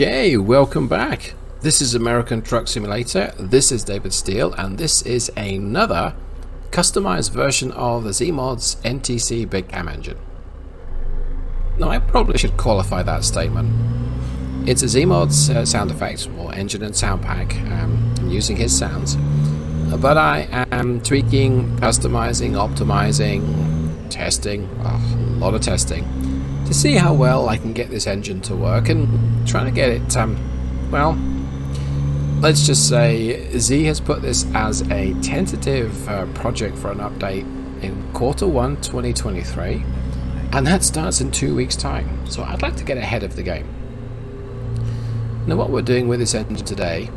Yay, welcome back. This is American Truck Simulator, this is David Steele, and this is another customized version of the Zeemods NTC Big Cam engine. Now I probably should qualify that statement. It's a Zeemods sound effect, or engine and sound pack. I'm using his sounds. But I am tweaking, customizing, optimizing, testing, a lot of testing, to see how well I can get this engine to work and trying to get it, well, let's just say Z has put this as a tentative project for an update in Q1 2023, and that starts in 2 weeks' time. So I'd like to get ahead of the game. Now what we're doing with this engine today,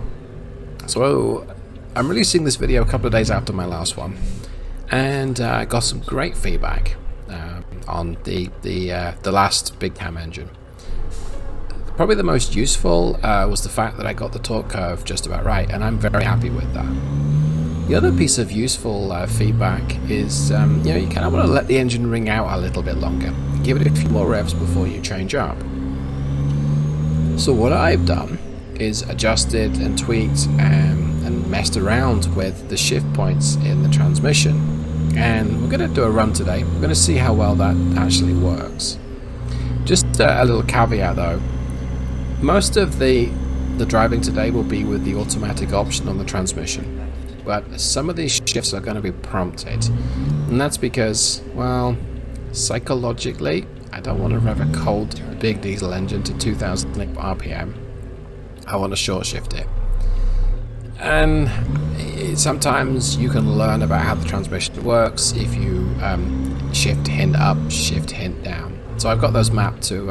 so I'm releasing this video a couple of days after my last one, and I got some great feedback on the last Big Cam engine. Probably the most useful was the fact that I got the torque curve just about right, and I'm very happy with that. The other piece of useful feedback is, you know, you kind of want to let the engine ring out a little bit longer. Give it a few more revs before you change up. So what I've done is adjusted and tweaked and messed around with the shift points in the transmission. And we're going to do a run today. We're going to see how well that actually works. Just a little caveat though. Most of the driving today will be with the automatic option on the transmission. But some of these shifts are going to be prompted. And that's because, well, psychologically, I don't want to rev a cold big diesel engine to 2000 RPM. I want to short shift it. And sometimes you can learn about how the transmission works if you shift hint up, shift hint down. So I've got those mapped to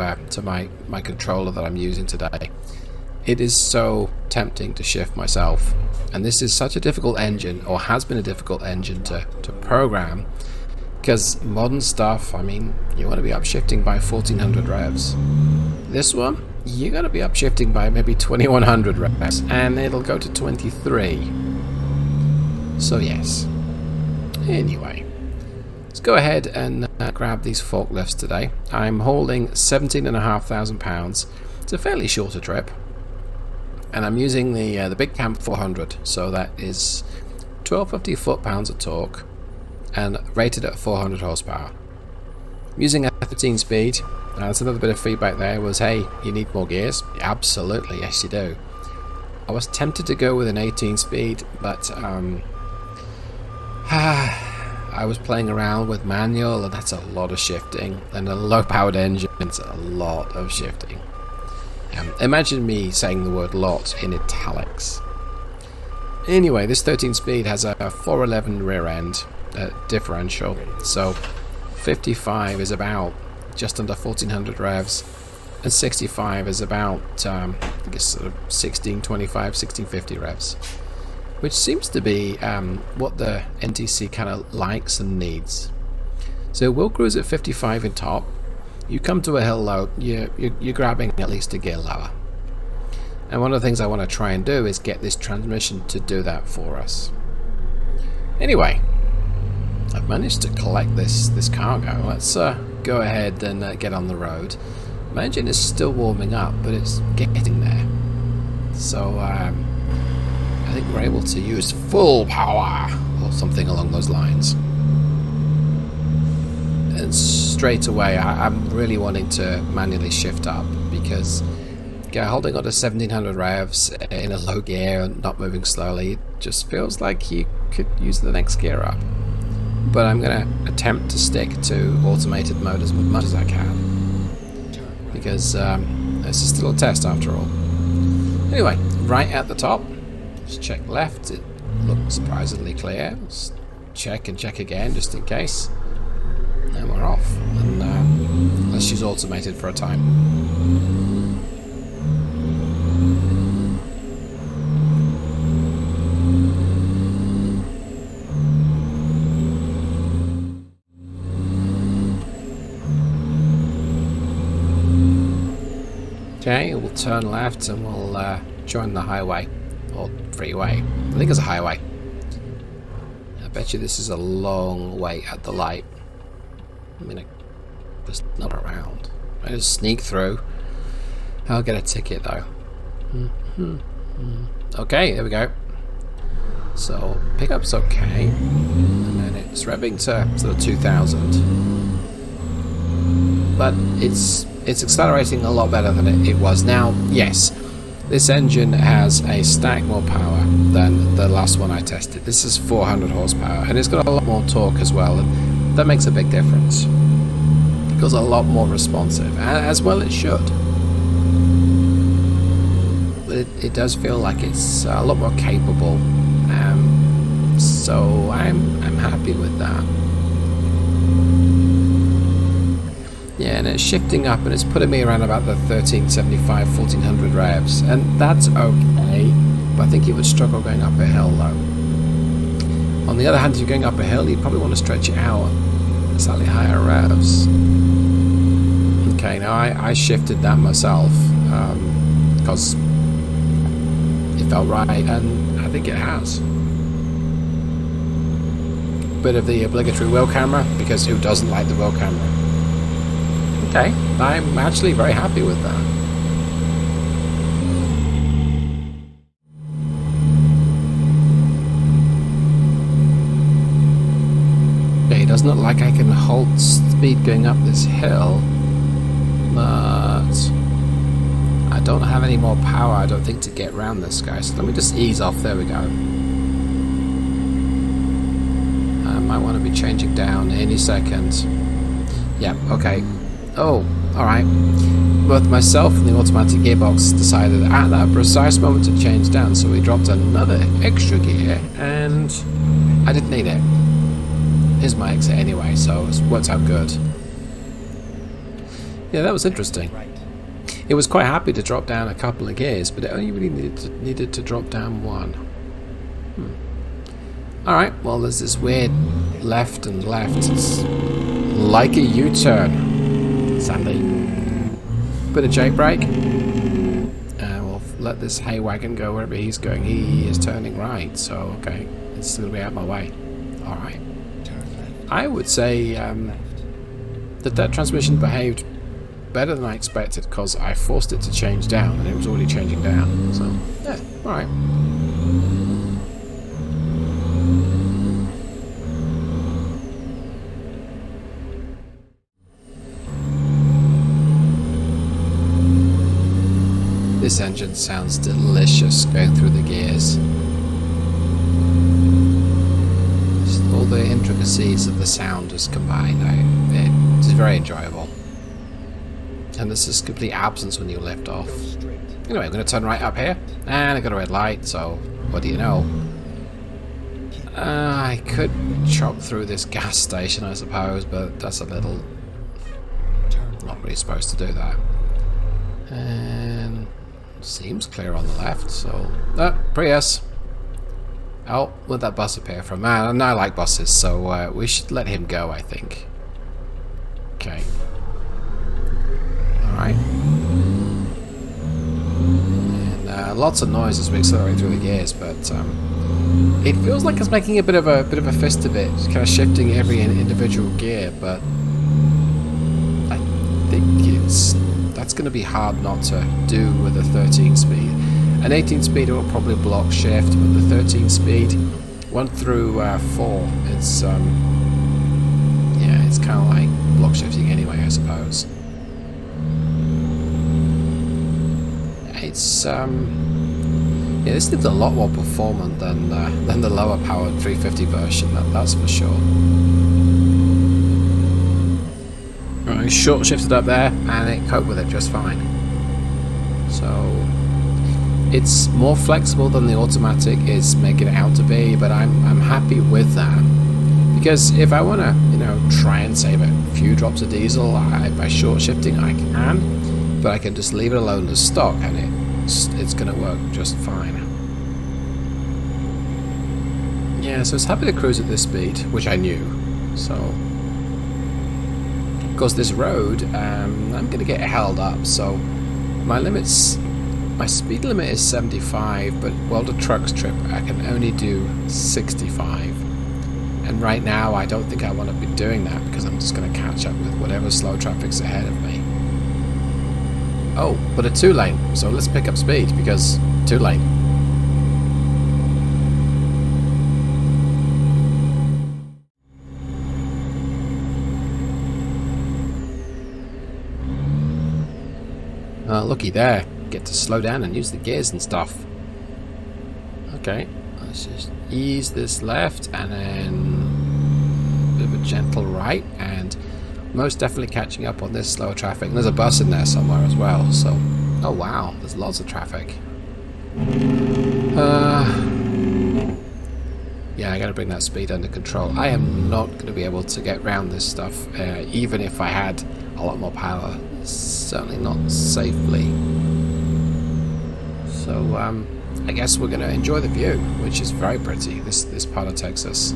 my controller that I'm using today. It is so tempting to shift myself, and this is such a difficult engine, or has been a difficult engine to program, because modern stuff, I mean, you want to be upshifting by 1400 revs. This one, you're going to be upshifting by maybe 2100 revs, and it'll go to 23. So yes. Anyway, let's go ahead and grab these forklifts today. I'm holding 17,500 pounds. It's a fairly shorter trip, and I'm using the Big Cam 400, so that is 1250 foot-pounds of torque and rated at 400 horsepower. I'm using a 13 speed. That's another bit of feedback there was, hey, you need more gears? Absolutely, yes you do. I was tempted to go with an 18 speed, but I was playing around with manual, and that's a lot of shifting, and a low powered engine, it's a lot of shifting. Imagine me saying the word lot in italics. Anyway, this 13 speed has a 411 rear end differential, so 55 is about just under 1400 revs, and 65 is about I guess sort of 1625, 1650 revs, which seems to be what the NTC kind of likes and needs. So we'll cruise at 55 in top. You come to a hill low, you're grabbing at least a gear lower. And one of the things I want to try and do is get this transmission to do that for us. Anyway, I've managed to collect this cargo. Let's go ahead and get on the road. My engine is still warming up, but it's getting there. So I think we're able to use full power, or something along those lines. And straight away, I'm really wanting to manually shift up, because holding on to 1700 revs in a low gear and not moving slowly just feels like you could use the next gear up. But I'm going to attempt to stick to automated mode as much as I can, because this is still a test after all. Anyway, right at the top, just check left, it looks surprisingly clear. Let's check and check again just in case. And we're off. And let's use automated for a time. Okay, we'll turn left and we'll join the highway, or freeway. I think it's a highway. I bet you this is a long wait at the light. I mean, there's not around. I just sneak through. I'll get a ticket though. Okay, there we go. So pickup's okay, and then it's revving to sort of 2,000, but it's accelerating a lot better than it was. Now, yes, this engine has a stack more power than the last one I tested. This is 400 horsepower, and it's got a lot more torque as well, and that makes a big difference. It goes a lot more responsive, as well it should. It does feel like it's a lot more capable, so I'm happy with that. Yeah, and it's shifting up, and it's putting me around about the 1375, 1400 revs, and that's okay, but I think you would struggle going up a hill though. On the other hand, if you're going up a hill, you probably want to stretch it out at slightly higher revs. Okay, now I shifted that myself, because it felt right, and I think it has. Bit of the obligatory wheel camera, because who doesn't like the wheel camera? Okay, I'm actually very happy with that. Okay, it doesn't look like I can hold speed going up this hill, but I don't have any more power, I don't think, to get around this guy, so let me just ease off. There we go. I might want to be changing down any second. Yeah, okay. Oh, alright. Both myself and the automatic gearbox decided at that precise moment to change down, so we dropped another extra gear, and I didn't need it. Here's my exit anyway, so it worked out good. Yeah, that was interesting. It was quite happy to drop down a couple of gears, but it only really needed to drop down one. Alright, well, there's this weird left and left. It's like a U-turn, sadly. Bit of J brake. And we'll let this hay wagon go wherever he's going. He is turning right, so okay, it's going to be out of my way. Alright. I would say that transmission behaved better than I expected, because I forced it to change down and it was already changing down. So, yeah, alright. This engine sounds delicious going through the gears. Just all the intricacies of the sound just combined. It's very enjoyable. And there's this complete absence when you lift off. Anyway, I'm going to turn right up here, and I got a red light, so what do you know? I could chop through this gas station, I suppose, but that's a little... not really supposed to do that. And... seems clear on the left, so... Prius! Oh, where'd that bus appear from? Man, I like buses, so we should let him go, I think. Okay. Alright. And lots of noise as we accelerate through the gears, but it feels like it's making a bit of a fist of it, just kind of shifting every individual gear, but I think that's going to be hard not to do with a 13 speed. An 18 speed will probably block shift, but the 13 speed, 1 through 4, it's yeah, it's kind of like block shifting anyway, I suppose. It's yeah, this thing's a lot more performant than the lower powered 350 version. That's for sure. Right, short shifted up there, and it coped with it just fine. So it's more flexible than the automatic is making it out to be, but I'm happy with that, because if I want to, you know, try and save a few drops of diesel by short shifting, I can, but I can just leave it alone as stock, and it's going to work just fine. Yeah, so it's happy to cruise at this speed, which I knew. So, of course, this road, I'm going to get held up. So, my speed limit is 75, but while the truck's trip, I can only do 65. And right now, I don't think I want to be doing that, because I'm just going to catch up with whatever slow traffic's ahead of me. Oh, but a 2-lane. So let's pick up speed because 2-lane. Looky there. Get to slow down and use the gears and stuff. Okay, let's just ease this left and then a bit of a gentle right, and most definitely catching up on this slower traffic. And there's a bus in there somewhere as well, so oh wow, there's lots of traffic. Yeah, I gotta bring that speed under control. I am not gonna be able to get around this stuff, even if I had a lot more power. Certainly not safely. So I guess we're gonna enjoy the view, which is very pretty, this part of Texas.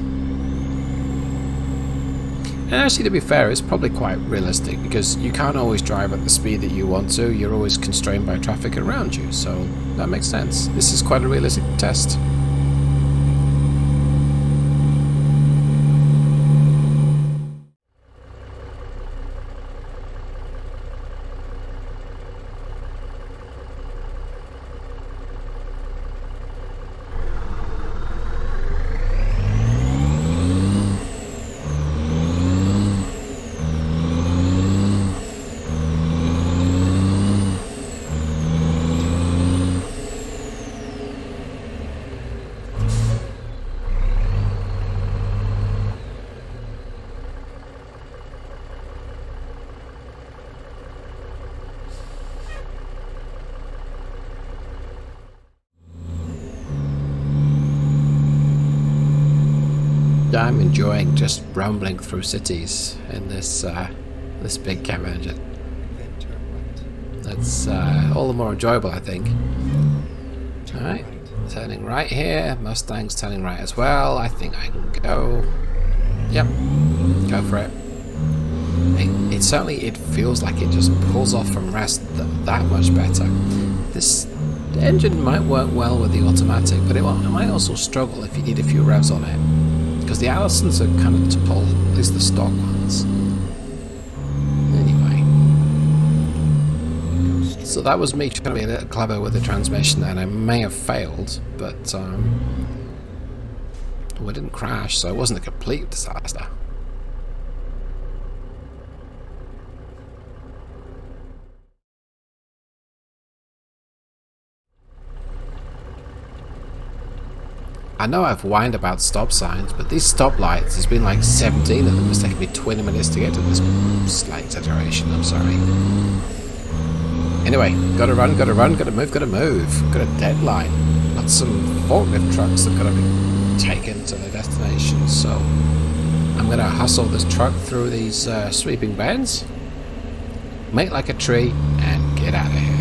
And actually, to be fair, it's probably quite realistic because you can't always drive at the speed that you want to. You're always constrained by traffic around you, so that makes sense. This is quite a realistic test. I'm enjoying just rumbling through cities in this this big cam engine. That's all the more enjoyable, I think. Alright, turning right here. Mustang's turning right as well. I think I can go. Yep, go for it. It certainly, it feels like it just pulls off from rest that much better. This engine might work well with the automatic, but it might also struggle if you need a few revs on it. Because the Allisons are kind of tall, at least the stock ones. Anyway. So that was me trying to be a little clever with the transmission, and I may have failed, but we didn't crash, so it wasn't a complete disaster. I know I've whined about stop signs, but these stoplights, there's been like 17 of them. It's taken me 20 minutes to get to this slight exaggeration, I'm sorry. Anyway, gotta run, gotta move, got a deadline. Got some forklift trucks that gotta be taken to their destination, so I'm gonna hustle this truck through these sweeping bends, make like a tree, and get out of here.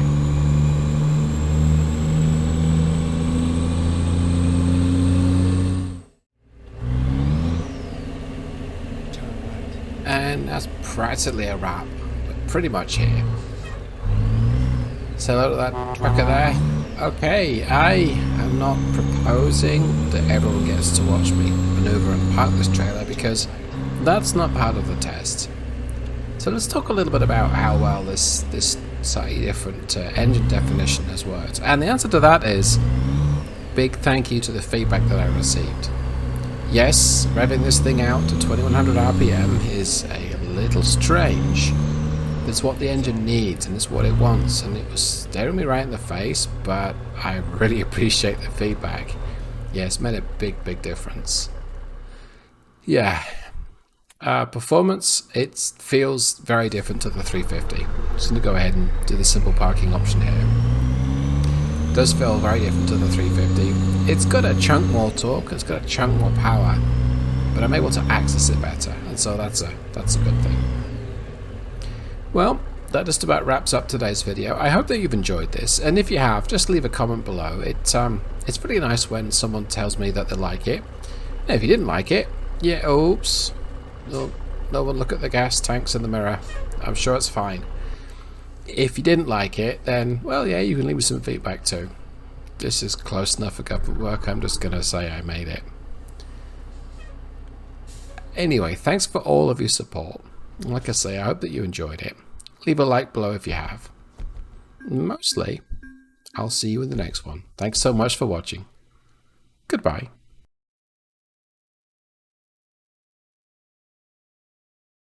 And that's practically a wrap. We're pretty much here. Say hello to that trucker there. Okay, I am not proposing that everyone gets to watch me maneuver and park this trailer because that's not part of the test. So let's talk a little bit about how well this slightly different engine definition has worked. And the answer to that is big thank you to the feedback that I received. Yes, revving this thing out to 2100 RPM is a little strange. It's what the engine needs and it's what it wants, and it was staring me right in the face, but I really appreciate the feedback. Yeah, it's made a big difference. Yeah. Performance, it feels very different to the 350. Just going to go ahead and do the simple parking option here. It does feel very different to the 350. It's got a chunk more torque, it's got a chunk more power, but I'm able to access it better, and so that's a good thing. Well, that just about wraps up today's video. I hope that you've enjoyed this, and if you have, just leave a comment below. It's pretty nice when someone tells me that they like it. And if you didn't like it, yeah, oops. No one look at the gas tanks in the mirror. I'm sure it's fine. If you didn't like it, then, well, yeah, you can leave me some feedback too. This is close enough for government work, I'm just going to say I made it. Anyway, thanks for all of your support. Like I say, I hope that you enjoyed it. Leave a like below if you have. Mostly. I'll see you in the next one. Thanks so much for watching. Goodbye.